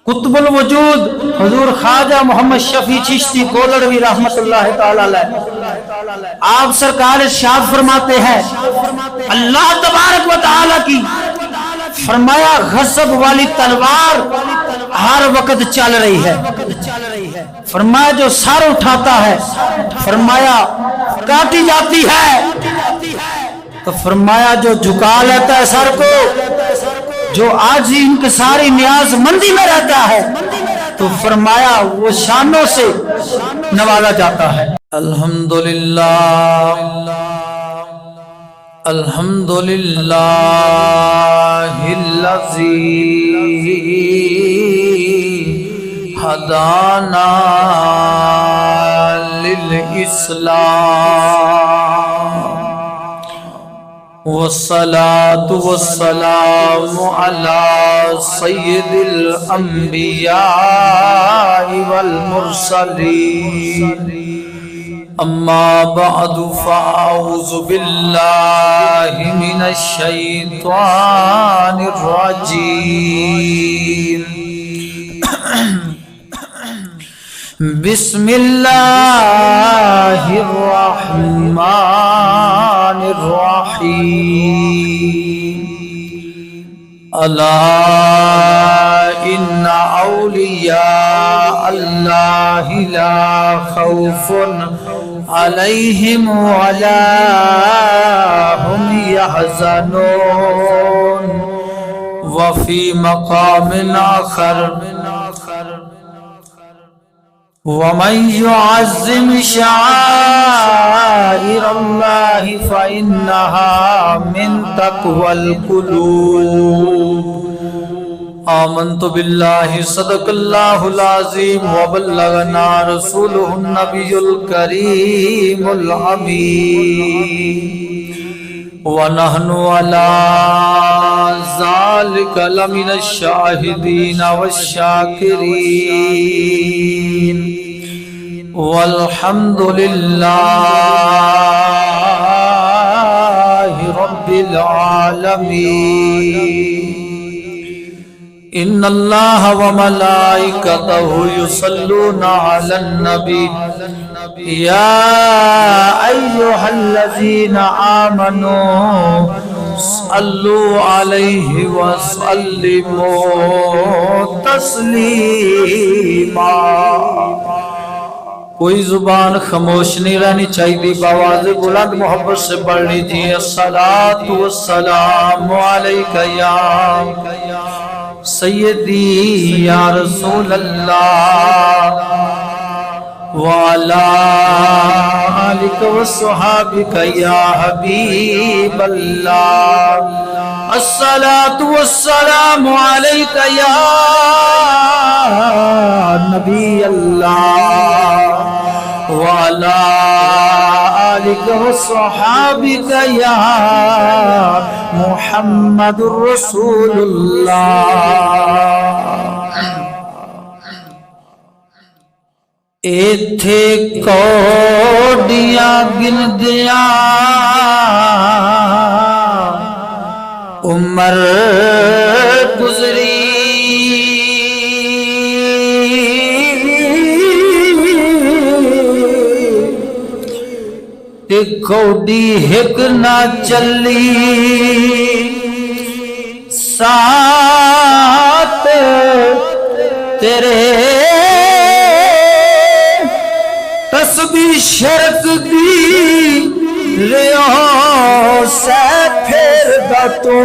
قطب الوجود حضور خواجہ محمد شفیع چشتی گولڑوی رحمت اللہ تعالی علیہ، آپ سرکار ارشاد فرماتے ہیں اللہ تبارک و تعالی کی فرمایا غضب والی تلوار ہر وقت چل رہی ہے، فرمایا جو سر اٹھاتا ہے فرمایا کاٹی جاتی ہے، تو فرمایا جو جھکا لیتا ہے سر کو، جو آج انکساری نیاز مندی میں رہتا ہے تو فرمایا وہ شانوں سے نوازا جاتا ہے۔ الحمدللہ الحمدللہ الذی ہدانا للاسلام والصلاة والسلام على سید الانبیاء والمرسلین، اما بعد فاعوذ باللہ من الشیطان الرجیم، بسم اللہ الرحمن الرحیم، الا ان اولیاء اللہ لا خوف علیہم ولا هم يحزنون، وفی مقام آخر ومن يعظم شعائر اللہ فإنها من تقوى القلوب، آمنت باللہ صدق اللہ العظیم وبلغنا رسولہ النبی الکریم الامین، ونحن علی ذلک لمن الشاہدین والشاکرین، والحمد للہ رب العالمین۔ ان اللہ وملائکتہ یصلون علی النبی، یا ایہا الذین آمنوا صلوا علیہ وسلموا تسلیما۔ کوئی زبان خاموش نہیں رہنی چاہیے، بآواز بلند محبت سے پڑھ لیجیے، الصلاۃ والسلام علیک یا سیدی یا رسول اللہ، وعلی آلک وصحابک یا حبیب اللہ، الصلاۃ والسلام علیک یا نبی اللہ، وعلی آلک وصحابک یا محمد رسول اللہ۔ ایتھے کوڑیاں گن دیا عمر گزری، تے کوڑی ہک نہ چلی ساتھ تیرے، تسبیح شرک دی لیو سے پھر دا تو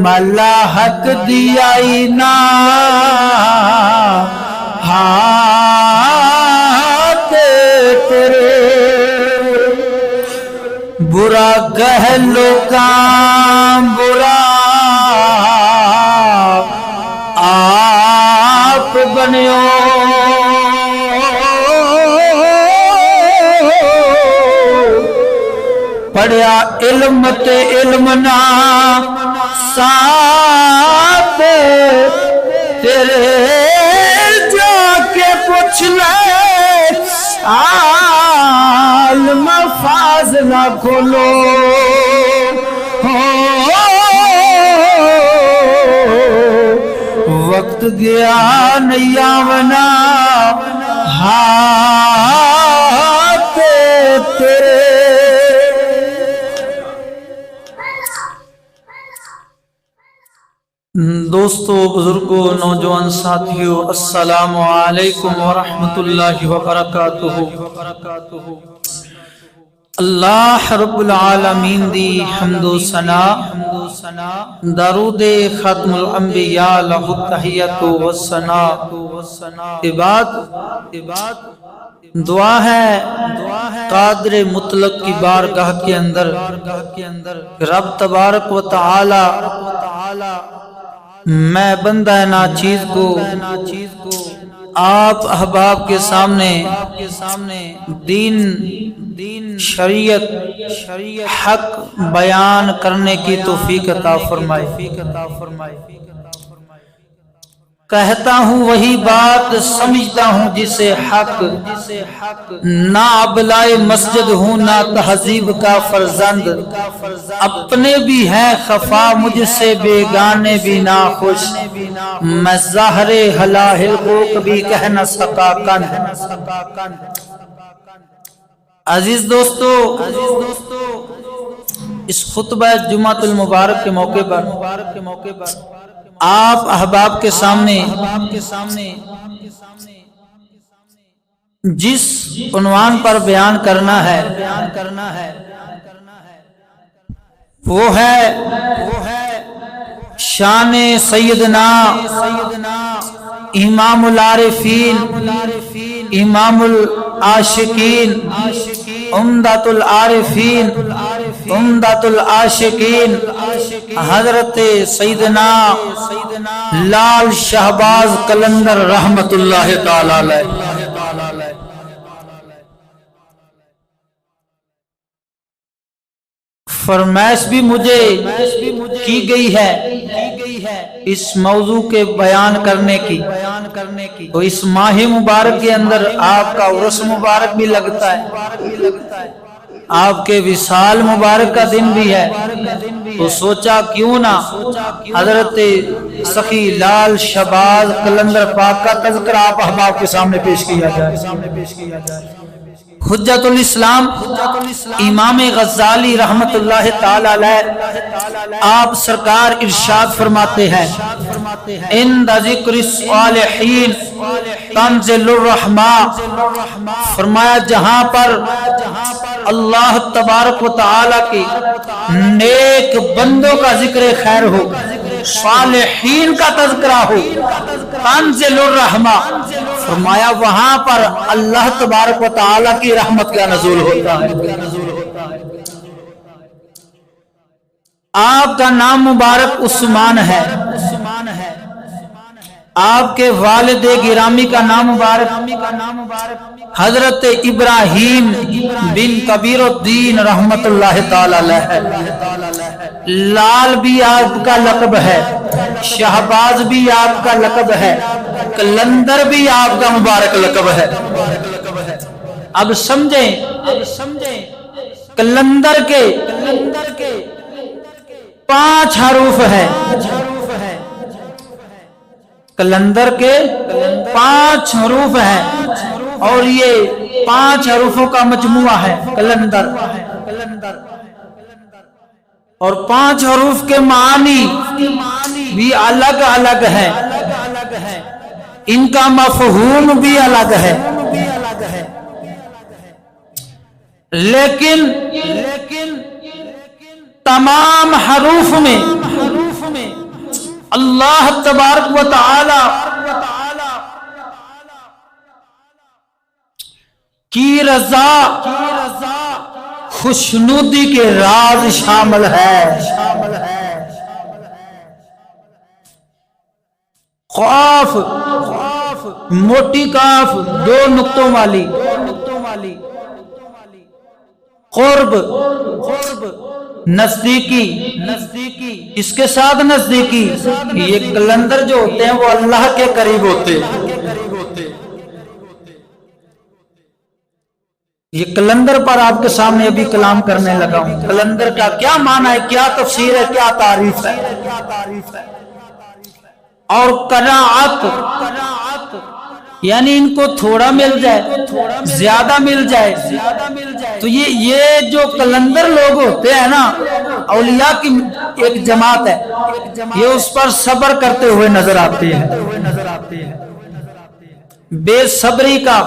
ملاحت دی آئی نا ہاتھ تیرے، برا کہہ لوگاں برا آپ بنیو، پڑھیا علم تے علم نہ ساتھ تیرے، جا کے پوچھ لے عالم فاضل نہ کھولو۔ ٹوٹ گیا نیا بنا ہاتھ تیرے۔ دوستو، بزرگوں، نوجوان ساتھیو، السلام علیکم ورحمۃ اللہ وبرکاتہ۔ اللہ رب العالمین دی حمد و ثنا، درود ختم الانبیاء لہ التحیۃ والثناء۔ عباد دعا ہے قادر مطلق کی بارگاہ کے اندر رب تبارک و تعالی میں بندہ ناچیز کو آپ احباب کے سامنے دین شریعت حق بیان کرنے کی توفیق عطا فرمائے۔ کہتا ہوں وہی بات، سمجھتا ہوں جسے حق، نہ ابلائے مسجد ہوں نہ تہذیب کا فرزند، اپنے بھی ہیں خفا مجھ سے بیگانے بھی ناخوش، میں ظاہر ہلاہل کو کبھی کہہ نہ سکا کن۔ عزیز دوستو، اس خطبہ جمعۃ المبارک کے موقع پر آپ احباب کے سامنے جس عنوان پر بیان کرنا ہے وہ ہے شان سیدنا امام العارفین، امام العاشقین، عمدۃ العارفین، عمدۃ العاشقین، حضرت سیدنا لال شہباز قلندر رحمت اللہ تعالی علیہ۔ فرمائش بھی مجھے کی گئی ہے اس موضوع کے بیان کرنے کی، تو اس ماہ مبارک کے اندر آپ کا عرس مبارک بھی لگتا ہے، آپ کے وصال مبارک کا دن بھی ہے، تو سوچا کیوں نہ حضرت سخی لال شہباز قلندر پاک کا تذکرہ آپ احباب کے سامنے پیش کیا جائے۔ حجت الاسلام امام غزالی رحمت اللہ تعالی علیہ آپ سرکار ارشاد فرماتے ہیں، عند ذکر الصالحین تنزل الرحمہ، فرمایا جہاں پر اللہ تبارک و تعالی کے نیک بندوں کا ذکر خیر ہو، صالحین کا تذکرہ ہو، تنزل الرحمہ، فرمایا وہاں پر اللہ تبارک و تعالی کی رحمت کا نزول ہوتا ہے۔ آپ کا نام مبارک عثمان ہے، آپ کے والد گرامی کا نام مبارک حضرت ابراہیم بن کبیر الدین رحمت اللہ تعالی علیہ ہے۔ لال بھی آپ کا لقب ہے، شہباز بھی آپ کا لقب ہے، قلندر بھی آپ کا مبارک لقب ہے۔ اب سمجھیں قلندر کے 5 حروف ہیں، قلندر کے 5 حروف ہیں، اور یہ 5 حروفوں کا مجموعہ ہے قلندر، اور 5 حروف کے معنی بھی الگ الگ ہیں، ان کا مفہوم بھی الگ ہے، لیکن تمام حروف میں اللہ تبارک و تعالی کی رضا، خوشنودی کے راز شامل ہے۔ قاف، موٹی کاف 2 نقطوں والی، قرب، نزدیکی، اس کے ساتھ نزدیکی، یہ قلندر جو ہوتے ہیں وہ اللہ کے قریب ہوتے ہیں۔ یہ قلندر پر آپ کے سامنے ابھی کلام کرنے لگا ہوں۔ قلندر کا کیا معنی ہے، کیا تفسیر ہے، کیا تعریف ہے؟ اور قناعت، یعنی ان کو تھوڑا مل جائے زیادہ مل جائے، تو یہ جو قلندر لوگ ہوتے ہیں نا، اولیاء کی ایک جماعت ہے، یہ اس پر صبر کرتے ہوئے نظر آتے ہیں، بے صبری کا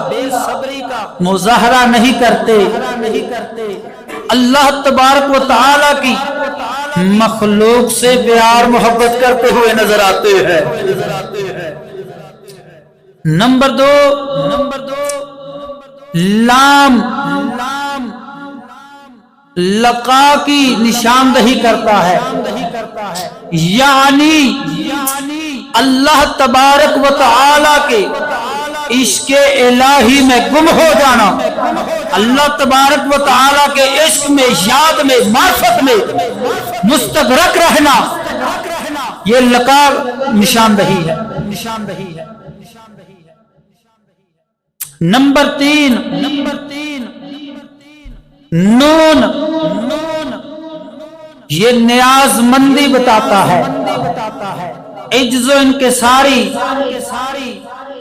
مظاہرہ نہیں کرتے، اللہ تبارک و تعالی کی مخلوق سے پیار محبت کرتے ہوئے نظر آتے ہیں۔ نمبر دو، لام لقا کی نشاندہی کرتا ہے، یعنی اللہ تبارک و تعالی کے عشق الہی میں گم ہو جانا، اللہ تبارک و تعالی کے عشق میں، یاد میں، معرفت میں مستغرق رہنا، یہ لقا نشاندہی ہے۔ نمبر تین، نون، یہ نیاز مندی بتاتا ہے، عجز و انکساری،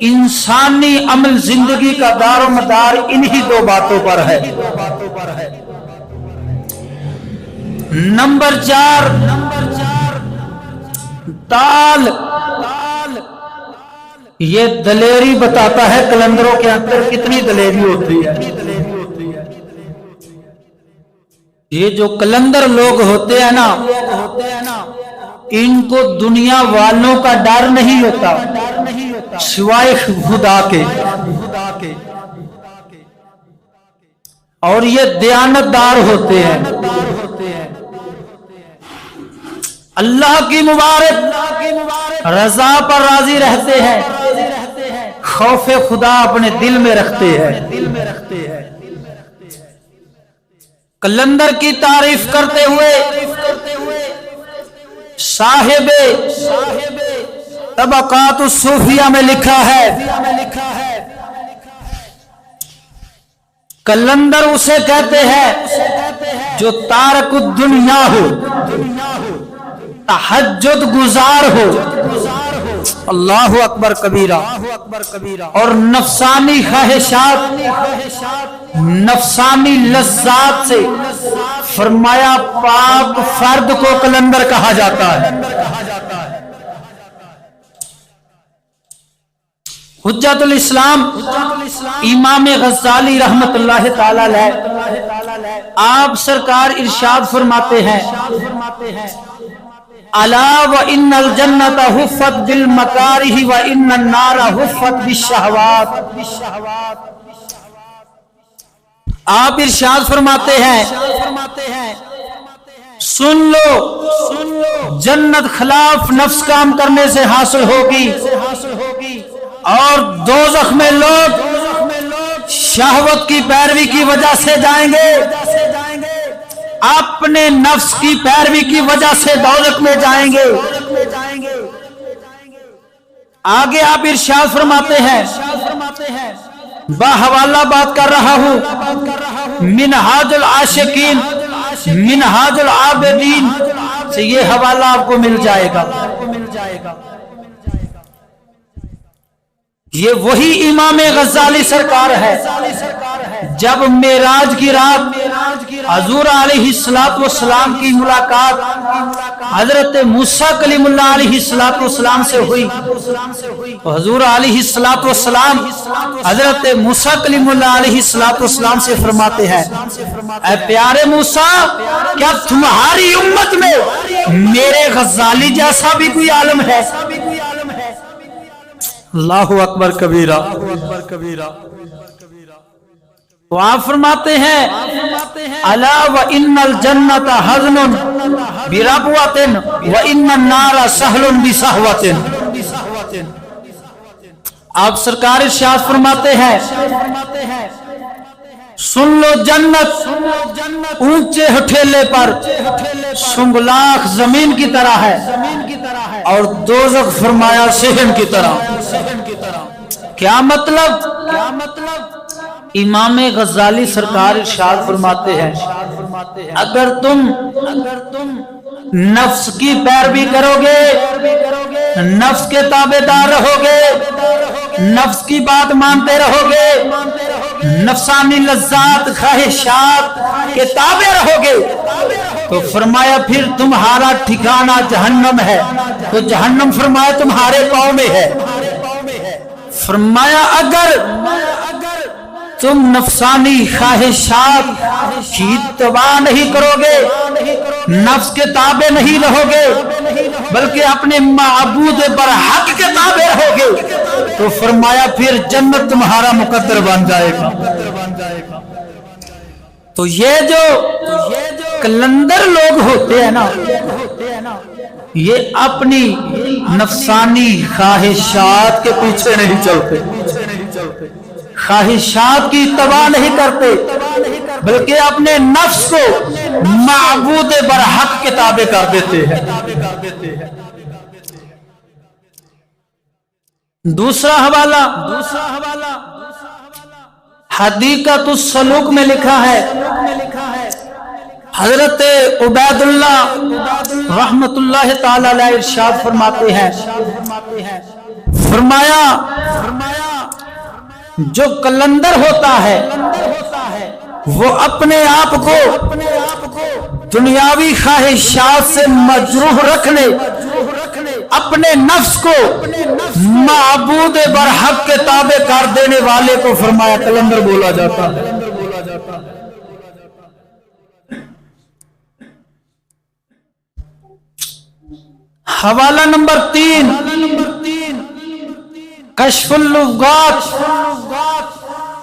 انسانی عمل زندگی کا دار و مدار انہی دو باتوں پر ہے۔ نمبر چار، تال، یہ دلیری بتاتا ہے، قلندروں کے اندر کتنی دلیری ہوتی ہے۔ یہ جو قلندر لوگ ہوتے ہیں نا، ان کو دنیا والوں کا ڈر نہیں ہوتا سوائے خدا کے، اور یہ دیانتدار ہوتے ہیں۔ اللہ کی مبارک رضا پر راضی رہتے ہیں، خوف خدا اپنے دل میں رکھتے ہیں۔ قلندر کی تعریف کرتے ہوئے صاحب طبقات الصوفیہ میں لکھا ہے، قلندر اسے کہتے ہیں جو تارک الدنیا ہو، تہجد گزار ہو، اللہ اکبر کبیرہ، اور نفسانی خواہشات، نفسانی لذات سے فرمایا پاک فرد کو قلندر کہا جاتا ہے۔ حجت الاسلام امام غزالی رحمت اللہ تعالی علیہ، آپ سرکار ارشاد فرماتے ہیں، الا وان الجنۃ حفت بالمکارہ وان النار حفت بالشہوات۔ آپ ارشاد فرماتے ہیں، سن لو جنت خلاف نفس کام کرنے سے حاصل ہوگی، اور دوزخ میں لوگ شہوت کی پیروی کی وجہ سے جائیں گے، اپنے نفس کی پیروی کی وجہ سے دوزخ میں جائیں گے۔ آگے آپ ارشاد فرماتے ہیں، باحوالہ بات کر رہا ہوں، منہاج العاشقین، منہاج العابدین سے یہ حوالہ آپ کو مل جائے گا۔ یہ وہی امام غزالی سرکار ہے، جب معراج کی رات حضور علیہ السلام کی ملاقات حضرت موسیٰ کلیم اللہ علیہ السلام سے ہوئی، تو حضور علیہ السلام حضرت موسیٰ کلیم اللہ علیہ السلام سے فرماتے ہیں، اے پیارے موسیٰ، کیا تمہاری امت میں میرے غزالی جیسا بھی کوئی عالم ہے؟ اللہ اکبر کبیرہ۔ تو آپ فرماتے ہیں، الا وان الجنۃ حزن بربوۃ وان النار سہل بسہوۃ۔ آپ سرکار ارشاد فرماتے ہیں، سن لو جنت اونچے ہٹھیلے پر سنگلاخ زمین کی طرح ہے، اور دوزخ فرمایا صحن کی طرح۔ کیا مطلب؟ امام غزالی سرکار ارشاد فرماتے ہیں، اگر تم نفس کی پیروی کرو گے نفس کے تابعدار رہو گے، نفس کی بات مانتے رہو گے، نفسانی لذات خواہشات کے تابع رہو گے، تو فرمایا پھر تمہارا ٹھکانہ جہنم ہے۔ تو جہنم فرمایا تمہارے پاؤں میں ہے۔ فرمایا اگر تم نفسانی خواہشات کی اتباع نہیں کرو گے، نفس کے تابع نہیں رہو گے، بلکہ اپنے معبود برحق کے تابع رہو گے، تو فرمایا پھر جنت تمہارا مقدر بن جائے گا۔ تو یہ جو کلندر لوگ ہوتے ہیں نا، یہ اپنی نفسانی خواہشات کے پیچھے نہیں چلتے، خواہشات کی اتباع نہیں کرتے، بلکہ اپنے نفس کو معبود برحق کے تابع کر دیتے ہیں۔ دوسرا حوالہ حدیقۃ السلوک میں لکھا ہے، حضرت عبید اللہ رحمت اللہ تعالی علیہ ارشاد فرماتے ہیں، فرمایا جو کلندر ہوتا ہے وہ اپنے آپ کو دنیاوی خواہشات سے مجروح رکھنے، اپنے نفس کو معبود برحق کے تابع کر دینے والے کو فرمایا کلندر بولا جاتا ہے۔ حوالہ نمبر 3 کشف اللغات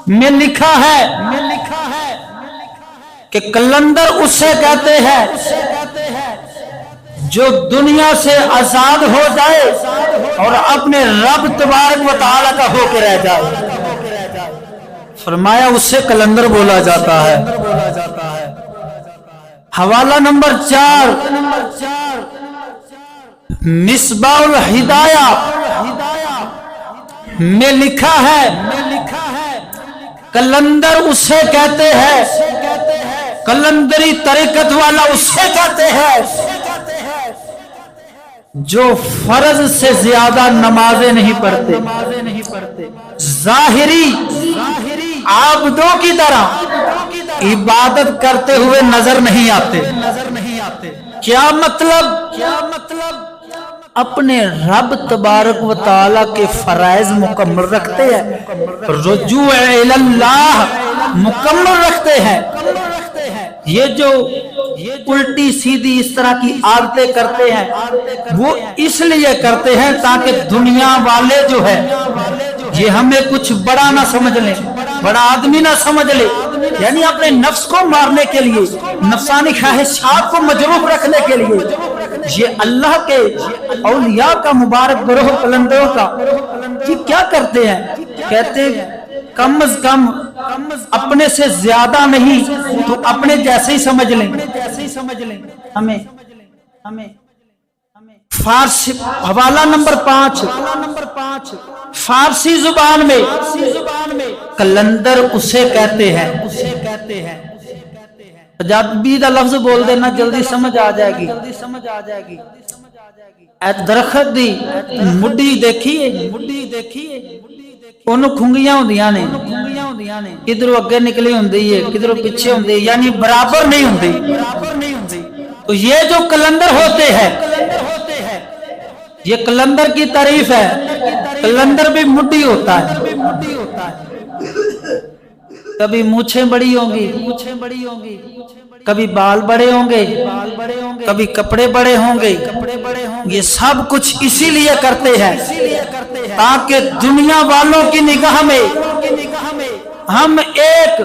میں لکھا ہے کہ کلندر اسے کہتے ہیں جو دنیا سے آزاد ہو جائے اور اپنے رب تبارک و تعالی کا ہو کے رہ جائے، فرمایا اسے کلندر بولا جاتا ہے۔ حوالہ نمبر 4 مصباح الہدایہ میں لکھا ہے کلندر اسے کہتے ہیں، کلندری طریقت والا اسے کہتے ہیں جو فرض سے زیادہ نمازیں نہیں پڑھتے، ظاہری عابدوں کی طرح عبادت کرتے ہوئے نظر نہیں آتے۔ کیا مطلب؟ اپنے رب تبارک و تعالی کے فرائض مکمل رکھتے ہیں، رجوع اللہ مکمل رکھتے ہیں۔ یہ جو الٹی سیدھی اس طرح کی عادتیں کرتے ہیں وہ اس لیے کرتے ہیں تاکہ دنیا والے جو ہے یہ ہمیں کچھ بڑا نہ سمجھ لیں، بڑا آدمی نہ سمجھ لے، یعنی اپنے نفس کو مارنے کے لیے، نفسانی خواہشات کو مجروح رکھنے کے لیے یہ اللہ کے اولیاء کا مبارک گروہ کلندروں کا یہ کیا کرتے ہیں؟ کہتے کم از کم اپنے سے زیادہ نہیں تو اپنے جیسے ہی سمجھ لیں ہمیں۔ فارسی حوالہ نمبر 5 فارسی زبان میں کلندر اسے کہتے ہیں، پنجابی دا لفظ بول دینا جلدی سمجھ آ جائے گی۔ درخت دی مڈی دیکھیے، انہوں کھنگیاں ہوندیاں نے، کدھروں اگے نکلی ہوندی ہے کدھروں پیچھے ہوندی ہے، یعنی برابر نہیں ہوندی۔ تو یہ جو کلندر ہوتے ہیں یہ کلندر کی تعریف ہے، کلندر بھی مڈی ہوتا ہے، کبھی مونچھیں بڑی ہوں گی، کبھی بال بڑے ہوں گے، کبھی کپڑے بڑے ہوں گے۔ یہ سب کچھ اسی لیے کرتے ہیں تاکہ دنیا والوں کی نگاہ میں ہم ایک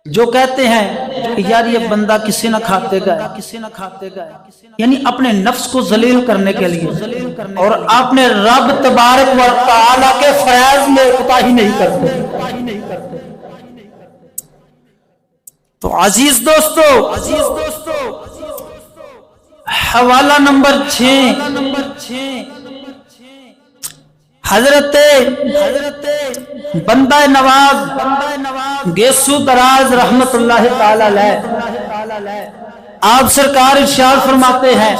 جو کہتے ہیں کہ یار یہ بندہ کسی نہ کھاتے گئے، یعنی اپنے نفس کو ذلیل کرنے کے لیے اور اپنے رب تبارک و تعالی کے فرائض میں کوتاہی نہیں کرتے۔ تو عزیز دوستو حوالہ نمبر 6 حضرت بندہ نواز گیسو دراز رحمت اللہ تعالی علیہ آپ سرکار ارشاد فرماتے ہیں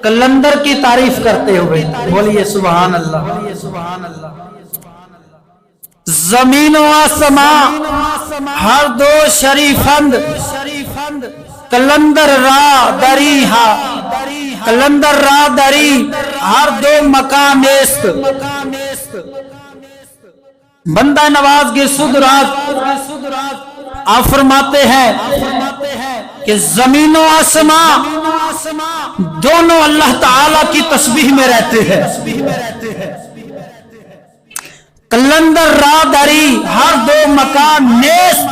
کلندر کی تعریف کرتے ہوئے، بولیے سبحان اللہ، زمین و آسمان ہر دو شریفند کلندر را دری ہا، کلندر را دری ہر دو مقام است، بندہ نواز کے سدرات آپ فرماتے ہیں کہ زمین و آسمان دونوں اللہ تعالی کی تسبیح میں رہتے ہیں، کلندر را دری ہر دو مکان نیست،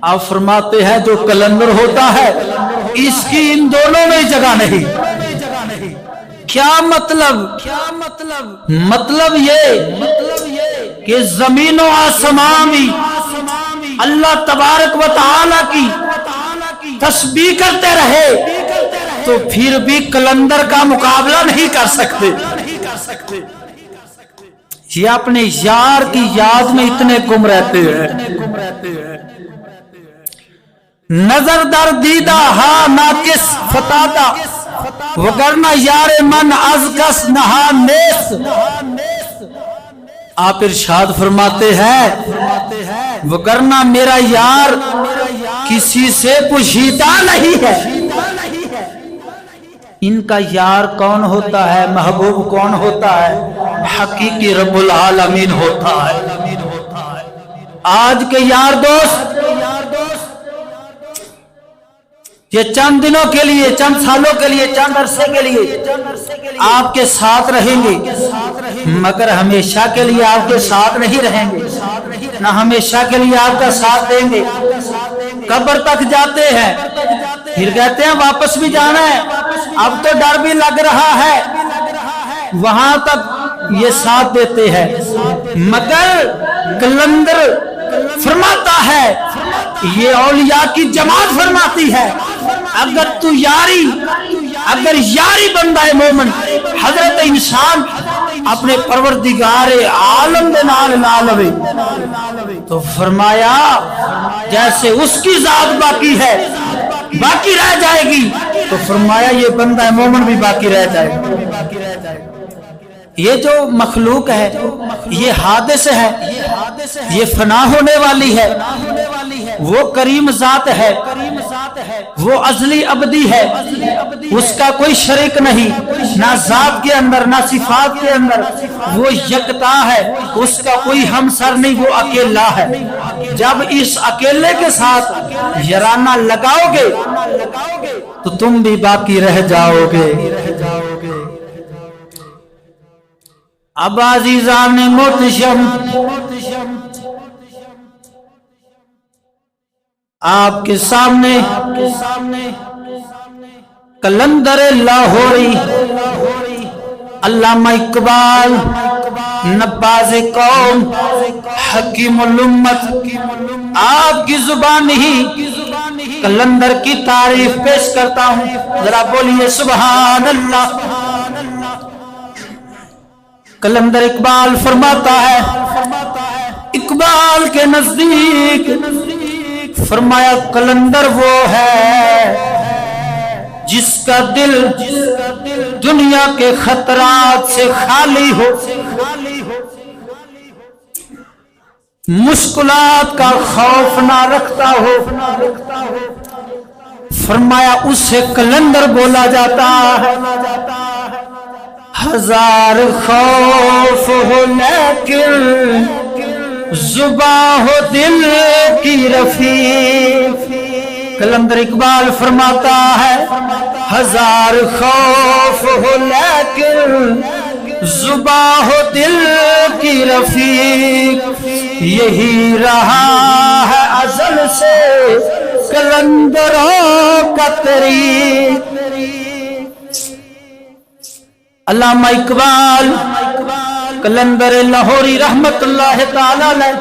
آپ فرماتے ہیں جو کلندر ہوتا ہے اس کی ان دونوں میں جگہ نہیں۔ کیا مطلب یہ کہ زمین و آسمان بھی اللہ تبارک و تعالی کی تسبیح کرتے رہے تو پھر بھی کلندر کا مقابلہ نہیں کر سکتے۔ یہ اپنے یار کی یاد میں اتنے گم رہتے ہیں، نظر در دیدہ ہا ناقص فتادہ وگرنہ یار من از کس نہا نیس۔ آپ ارشاد فرماتے ہیں وگرنہ میرا یار کسی سے پوشیدہ نہیں ہے۔ ان کا یار کون ہوتا ہے، محبوب کون ہوتا ہے؟ حقیقی رب العالمین ہوتا ہے۔ آج کے یار دوست یہ چند دنوں کے لیے، چند سالوں کے لیے، چند عرصے کے لیے آپ کے ساتھ رہیں گے، مگر ہمیشہ کے لیے آپ کے ساتھ نہیں رہیں گے، نہ ہمیشہ کے لیے آپ کا ساتھ دیں گے۔ قبر تک جاتے ہیں پھر کہتے ہیں واپس بھی جانا ہے، اب تو ڈر بھی لگ رہا ہے، وہاں تک یہ ساتھ دیتے ہیں۔ مگر کلندر فرماتا ہے، یہ اولیاء کی جماعت فرماتی ہے اگر یاری بندہ مومن حضرت انسان اپنے پروردگار عالم دے نال لوے تو فرمایا جیسے اس کی ذات باقی ہے، باقی رہ جائے گی، تو فرمایا یہ بندہ مومن بھی باقی رہ جائے گا۔ یہ جو مخلوق ہے یہ حادث ہے، یہ فنا ہونے والی ہے، وہ کریم ذات ہے، وہ ازلی ابدی ہے، اس کا کوئی شریک نہیں، نہ ذات کے اندر نہ صفات کے اندر، وہ یکتا ہے، اس کا کوئی ہمسر نہیں، وہ اکیلا ہے۔ جب اس اکیلے کے ساتھ یارانہ لگاؤ گے تو تم بھی باقی رہ جاؤ گے۔ اب عزیزان محتشم آپ کے سامنے کلندر لاہوری علامہ اقبال نباز قوم حکیم الامت آپ کی زبان ہی کلندر کی تعریف پیش کرتا ہوں، ذرا بولیے سبحان اللہ۔ کلندر اقبال فرماتا ہے، اقبال کے نزدیک فرمایا کلندر وہ ہے جس کا دل دنیا کے خطرات سے خالی ہو، مشکلات کا خوف نہ رکھتا ہو، فرمایا اسے کلندر بولا جاتا ہے۔ ہزار خوف ہو لیکن زباں ہو دل کی رفیق۔ کلندر اقبال فرماتا ہے ہزار خوف ہو لیکن زباں ہو دل کی رفیق، یہی رہا ہے ازل سے کلندروں کا طریق۔ علامہ اقبال کلندر لاہوری رحمت اللہ تعالی علیہ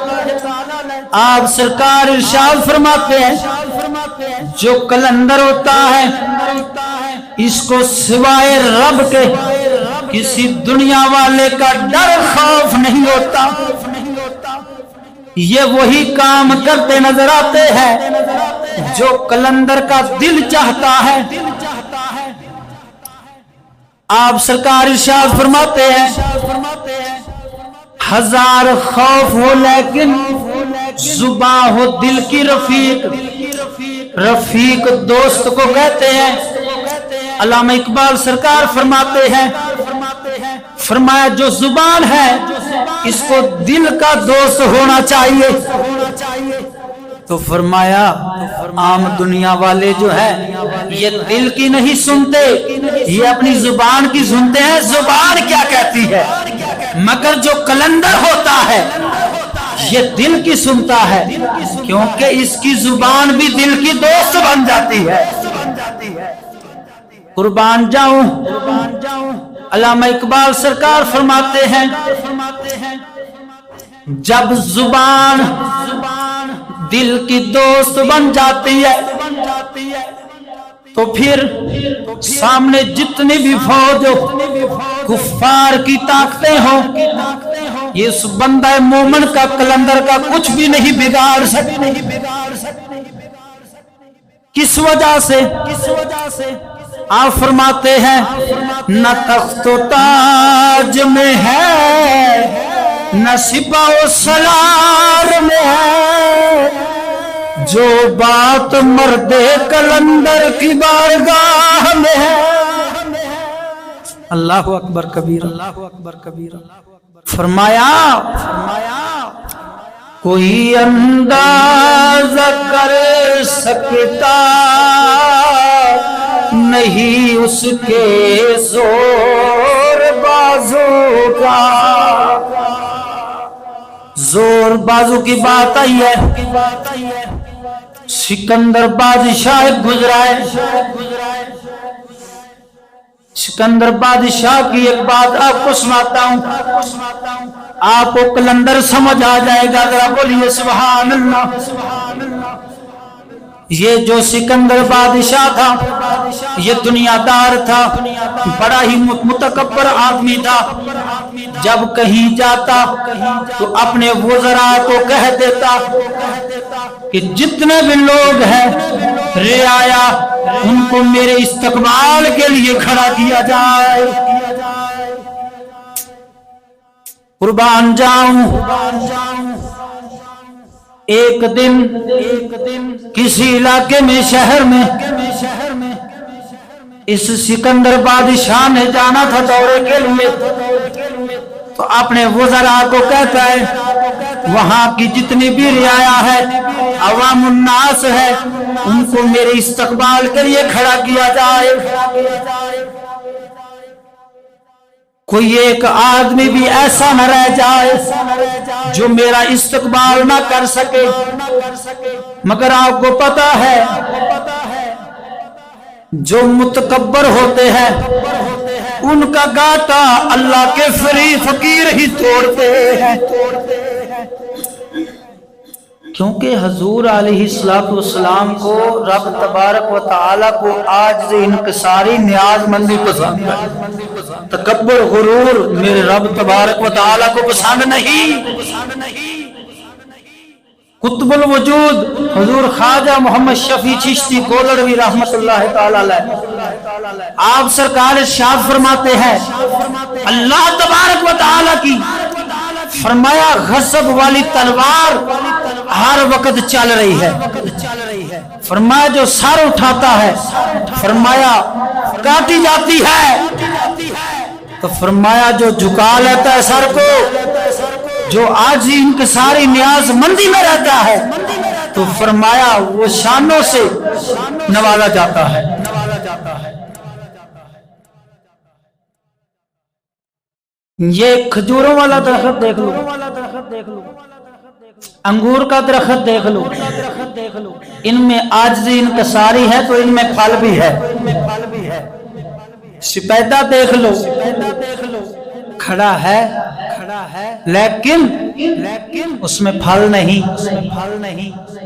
آپ سرکار ارشاد فرماتے ہیں جو کلندر ہوتا ہے اس کو سوائے رب کے کسی دنیا والے کا ڈر خوف نہیں ہوتا۔ یہ وہی کام کرتے نظر آتے ہیں جو کلندر کا دل چاہتا ہے، آپ سرکار ارشاد فرماتے ہیں ہزار خوف ہو لیکن زباں ہو دل کی رفیق۔ رفیق دوست کو کہتے ہیں۔ علامہ اقبال سرکار فرماتے ہیں، فرمایا جو زبان ہے اس کو دل کا دوست ہونا چاہیے۔ تو فرمایا عام دنیا والے جو ہے یہ دل کی نہیں سنتے، یہ اپنی زبان کی سنتے ہیں، زبان کیا کہتی ہے، مگر جو کلندر ہوتا ہے یہ دل کی سنتا ہے، کیونکہ اس کی زبان بھی دل کی دوست بن جاتی ہے۔ قربان جاؤں، علامہ اقبال سرکار فرماتے ہیں جب زبان دل کی دوست بن جاتی ہے تو پھر سامنے جتنی بھی فوج کفار کی طاقتیں ہوں یہ اس بندہ مومن کا کلندر کا کچھ بھی نہیں بگاڑ سکتے۔ کس وجہ سے؟ آپ فرماتے ہیں نہ تخت و تاج میں ہے نہ سپہ و سلار میں ہے، جو بات مرد کلندر کی بارگاہ میں ہے۔ اللہ اکبر کبیر، اللہ اکبر کبیر۔ فرمایا کوئی اندازہ کر سکتا نہیں اس کے زور بازو کا۔ زور بازو کی بات آئی ہے، سکندر بادشاہ گزرا ہے۔ سکندر بادشاہ کی ایک بات آپ کو سناتا ہوں، آپ کو کلندر سمجھ آ جائے گا، ذرا بولیے سبحان اللہ۔ یہ جو سکندر بادشاہ تھا یہ دنیا دار تھا، بڑا ہی متکبر آدمی تھا۔ جب کہیں جاتا تو اپنے وزراء کو کہہ دیتا کہ جتنے بھی لوگ ہیں رعایا ان کو میرے استقبال کے لیے کھڑا کیا جائے۔ قربان جاؤں، ایک دن کسی علاقے میں شہر میں اس سکندر بادشاہ نے جانا تھا دورے کے لیے، تو اپنے وزراء کو کہتا ہے وہاں کی جتنی بھی رعایا ہے، عوام الناس ہے، ان کو میرے استقبال کے لیے کھڑا کیا جائے۔ کوئی ایک آدمی بھی ایسا نہ رہ جائے جو میرا استقبال نہ کر سکے۔ مگر آپ کو پتا ہے جو متکبر ہوتے ہیں ان کا گاٹا اللہ کے فقیر ہی توڑتے ہیں، کیونکہ حضور علیہ السلام کو رب تبارک و تعالی کو عاجز انکساری نیاز مندی پسند ہے، تکبر غرور میرے رب تبارک و تعالی کو پسند نہیں۔ قطب الوجود حضور خواجہ محمد شفیع چشتی گولڑوی رحمت اللہ تعالی علیہ، آپ سرکار ارشاد فرماتے ہیں اللہ تبارک و تعالی کی فرمایا غضب والی تلوار ہر وقت چل رہی ہے، فرمایا جو سر اٹھاتا ہے فرمایا کاٹی جاتی ہے، تو فرمایا جو جھکا لیتا ہے سر کو، جو آج انکساری نیاز مندی میں رہتا ہے، تو فرمایا وہ شانوں سے نوازا جاتا ہے۔ یہ کھجوروں والا درخت دیکھ لو، انگور کا درخت دیکھ لو، ان میں عاجزی انکساری ہے تو ان میں پھل بھی ہے۔ سپیدہ دیکھ لو، کھڑا ہے لیکن اس میں پھل نہیں۔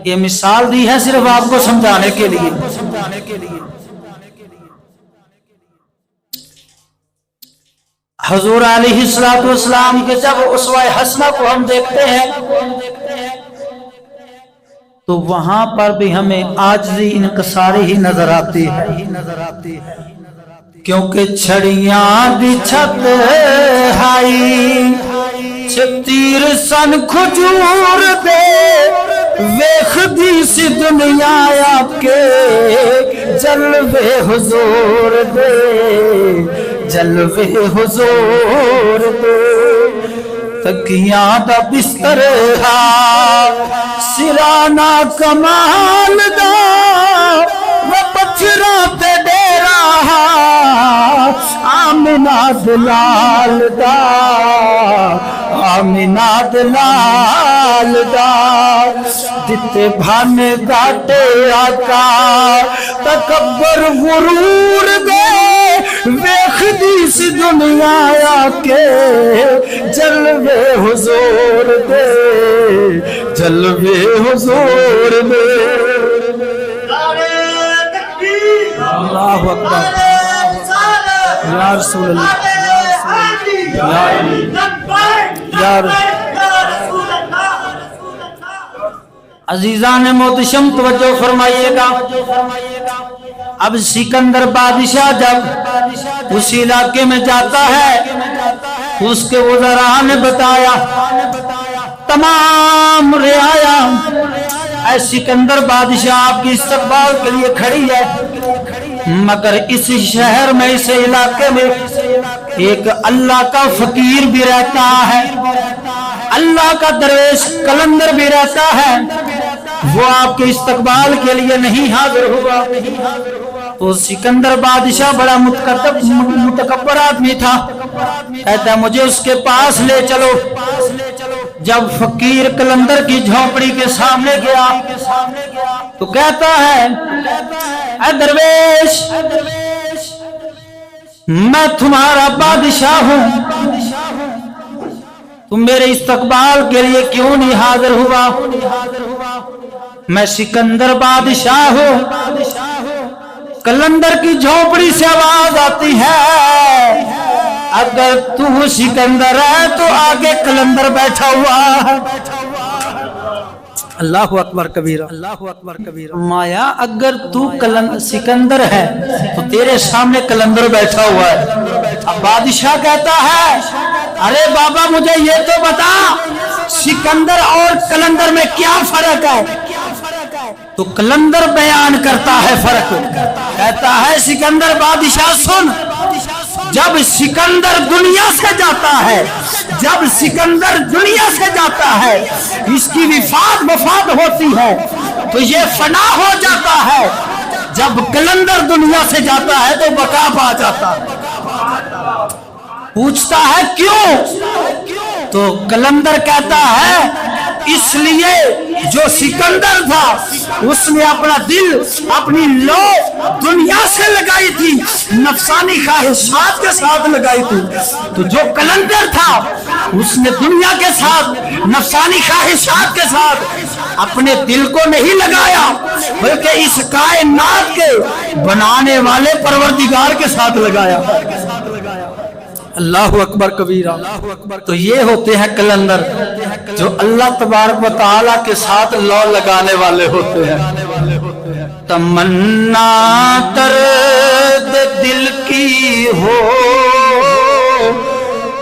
یہ مثال دی ہے صرف آپ کو سمجھانے کے لیے۔ حضور علیہ السلام کے جب اسوہ حسنہ کو ہم دیکھتے ہیں تو وہاں پر بھی ہمیں عاجزی انکساری ہی نظر آتی ہے، کیونکہ چھڑیاں دی چھت ہائی تیر سن کھجور دے ویخ دی سی دنیا آپ کے جلوے حضور دے، جلوے حضور دے، تکیاں دا بستر سرانا کمال دا وہ پتھرا تے ڈیرا آمنہ دلال دا، آمنہ دلال دا، جتے بھانے گاٹے آقا تکبر غرور دے ویخ دی سی دنیا آکے جلوے حضور دے، جلوے حضور دے۔ اللہ اکبر، یا رسول اللہ، یا عزیزان محتشم توجہ فرمائیے گا۔ اب سکندر بادشاہ جب اس علاقے میں جاتا ہے، اس کے وزراء نے بتایا تمام رعایا اے سکندر بادشاہ آپ کی استقبال کے لیے کھڑی ہے، مگر اس شہر میں اس علاقے میں ایک اللہ کا فقیر بھی رہتا ہے، اللہ کا درویش کلندر بھی رہتا ہے، وہ آپ کے استقبال کے لیے نہیں حاضر ہوگا۔ تو سکندر بادشاہ بڑا متکبر آدمی تھا، کہتا مجھے اس کے پاس لے چلو۔ جب فقیر کلندر کی جھونپڑی کے سامنے گیا تو کہتا ہے اے درویش میں تمہارا بادشاہ ہوں، تم میرے استقبال کے لیے کیوں نہیں حاضر ہوا؟ میں سکندر بادشاہ ہوں۔ کلندر کی جھونپڑی سے آواز آتی ہے اگر تو سکندر ہے تو آگے کلندر بیٹھا ہوا ہے۔ اللہ اکبر کبیرہ، اللہ اکبر کبیرہ۔ مایا اگر تو سکندر ہے تو تیرے سامنے کلندر بیٹھا ہوا ہے۔ اب بادشاہ کہتا ہے ارے بابا مجھے یہ تو بتا سکندر اور کلندر میں کیا فرق ہے؟ تو کلندر بیان کرتا ہے فرق، کہتا ہے سکندر بادشاہ سن، جب سکندر دنیا سے جاتا ہے، جب سکندر دنیا سے جاتا ہے اس کی وفات ہوتی ہے تو یہ فنا ہو جاتا ہے، جب کلندر دنیا سے جاتا ہے تو بقا پا جاتا ہے۔ پوچھتا ہے کیوں؟ تو کلندر کہتا ہے اس لیے جو سکندر تھا اس نے اپنا دل اپنی لو دنیا سے لگائی تھی، نفسانی خواہشات کے ساتھ لگائی تھی، تو جو کلندر تھا اس نے دنیا کے ساتھ نفسانی خواہشات کے ساتھ اپنے دل کو نہیں لگایا بلکہ اس کائنات کے بنانے والے پروردگار کے ساتھ لگایا۔ اللہ اکبر کبیرہ۔ تو یہ ہوتے ہیں کلندر جو اللہ تبارک و تعالیٰ کے ساتھ لو لگانے والے ہوتے ہیں۔ تمنا درد دل کی ہو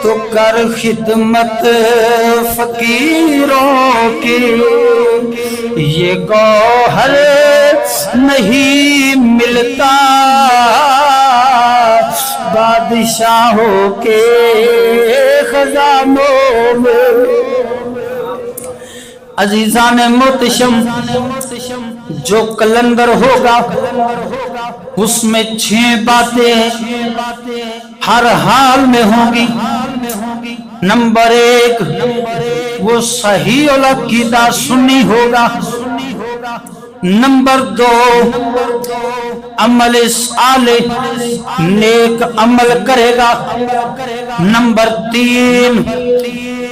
تو کر خدمت فقیروں کی، یہ گوہر نہیں ملتا بادشاہوں کے خزانوں میں۔ عزیزان محتشم جو کلندر ہوگا اس میں 6 باتیں ہر حال میں ہوں گی۔ نمبر 1 وہ صحیح العقیدہ سنی ہوگا۔ نمبر 2 عمل صالح نیک عمل کرے گا۔ نمبر 3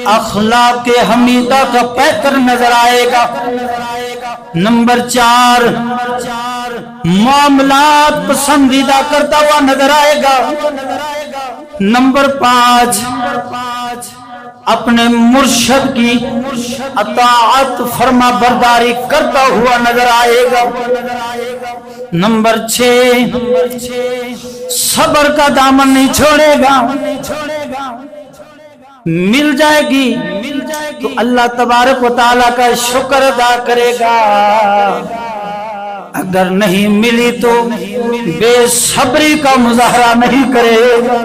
اخلاق حمیدہ کا بہتر نظر آئے گا۔ نمبر 4 معاملات پسندیدہ کرتا ہوا نظر آئے گا۔ نمبر 5 اپنے مرشد کی اطاعت فرما برداری کرتا ہوا نظر آئے گا۔ نمبر 6، صبر کا دامن نہیں چھوڑے گا۔ مل جائے گی تو اللہ تبارک و تعالیٰ کا شکر ادا کرے گا، اگر نہیں ملی تو بے صبری کا مظاہرہ نہیں کرے گا۔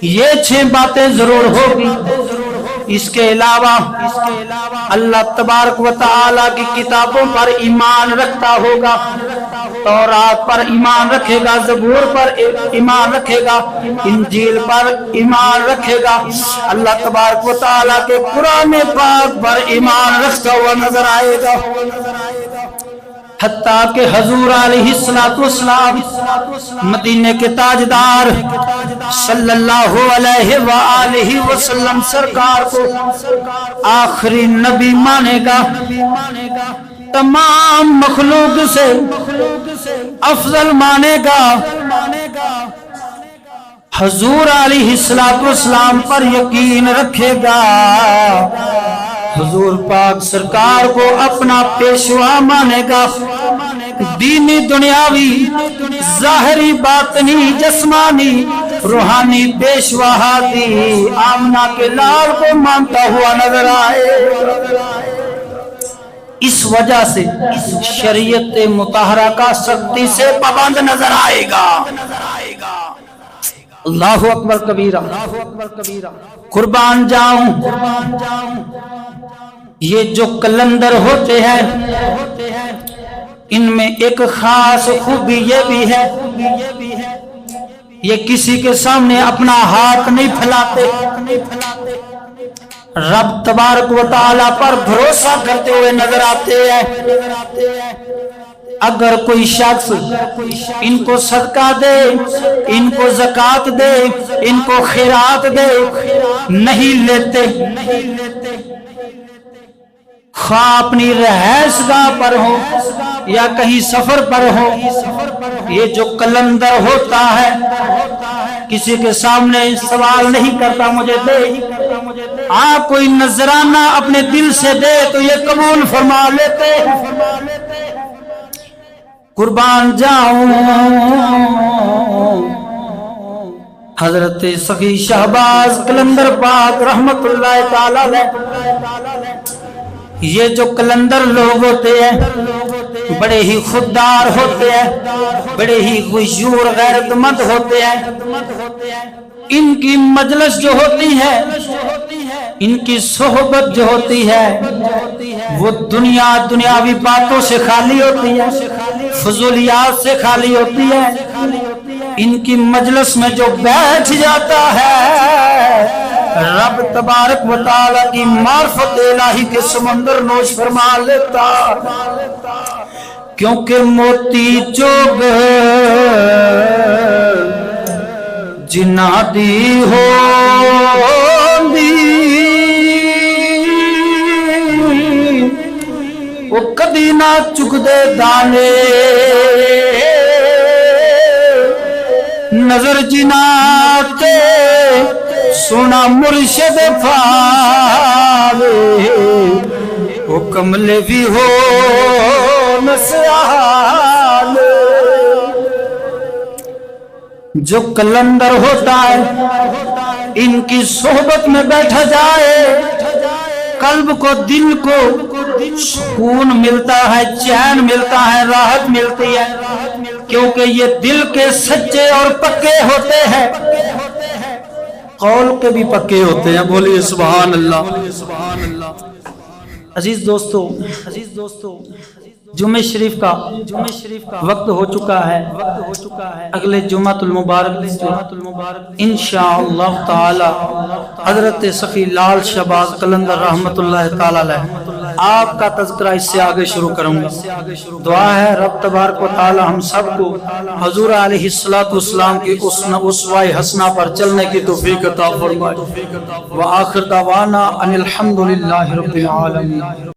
یہ 6 باتیں ضرور ہوگی۔ اس کے علاوہ اللہ تبارک و تعالیٰ کی کتابوں پر ایمان رکھتا ہوگا، تورات پر ایمان رکھے گا، زبور پر ایمان رکھے گا، انجیل پر ایمان رکھے گا، اللہ تبارک و تعالیٰ کے قرآن پاک پر ایمان رکھتا ہوا نظر آئے گا۔ حتیٰ کہ حضور علیہ السلام مدینے کے تاجدار صلی اللہ علیہ وآلہ وسلم سرکار کو آخری نبی مانے گا، تمام مخلوق سے افضل مانے گا۔ حضور علیہ السلام پر یقین رکھے گا، حضور پاک سرکار کو اپنا پیشوا مانے گا، دینی دنیاوی ظاہری باطنی جسمانی روحانی پیشوا ہادی آمنہ کے لال کو مانتا ہوا نظر آئے۔ اس وجہ سے شریعت مطہرہ کا سختی سے پابند نظر آئے گا۔ اللہ اکبر کبیرہ، قربان جاؤں۔ یہ جو کلندر ہوتے ہیں ان میں ایک خاص خوبی یہ بھی ہے، یہ کسی کے سامنے اپنا ہاتھ نہیں پھیلاتے، رب تبارک و تعالیٰ پر بھروسہ کرتے ہوئے نظر آتے ہیں۔ اگر کوئی شخص ان کو صدقہ دے، ان کو زکوٰۃ دے، ان کو خیرات دے، نہیں لیتے، خواہ اپنی رہائش گاہ پر ہو یا کہیں سفر پر ہو، یہ جو کلندر ہوتا ہے کسی کے سامنے سوال نہیں کرتا مجھے دے، آپ کوئی نذرانہ اپنے دل سے دے تو یہ قبول فرما لیتے۔ قربان جاؤں۔ حضرت سخی شہباز کلندر پاک رحمت اللہ تعالی علیہ، یہ جو کلندر لوگ ہوتے ہیں بڑے ہی خوددار ہوتے ہیں، بڑے ہی غیور غیرت مند ہوتے ہیں۔ ان کی مجلس جو ہوتی ہے، ان کی صحبت جو ہوتی ہے وہ دنیاوی باتوں سے خالی ہوتی ہے، فضولیات سے خالی ہوتی ہے۔ ان کی مجلس میں جو بیٹھ جاتا ہے رب تبارک و تعالیٰ کی معرفت الہی کے سمندر نوش فرما لیتا، کیونکہ موتی چوگ جنا دی ہو وہ کدی نہ چک دے دانے، نظر جنا تے سونا مرشد پاوے، وہ کملے بھی ہو نسیان۔ جو کلندر ہوتا ہے ان کی صحبت میں بیٹھا جائے قلب کو دل کو سکون ملتا ہے، چین ملتا ہے، راحت ملتی ہے، کیونکہ یہ دل کے سچے اور پکے ہوتے ہیں، قول کے بھی پکے ہوتے ہیں۔ بولیے سبحان اللہ۔ عزیز دوستو، جمعہ شریف کا وقت ہو چکا ہے، اگلے جمعہ المبارک انشاءاللہ تعالی حضرت سخی لال شہباز کلندر رحمت اللہ تعالی علیہ آپ کا تذکرہ اس سے آگے شروع کروں گا۔ دعا ہے رب تبارک و تعالی ہم سب کو حضور علیہ السلام کی اسوہ حسنہ پر چلنے کی توفیق عطا فرمائے۔ وآخر دعوانا ان الحمدللہ رب العالمین۔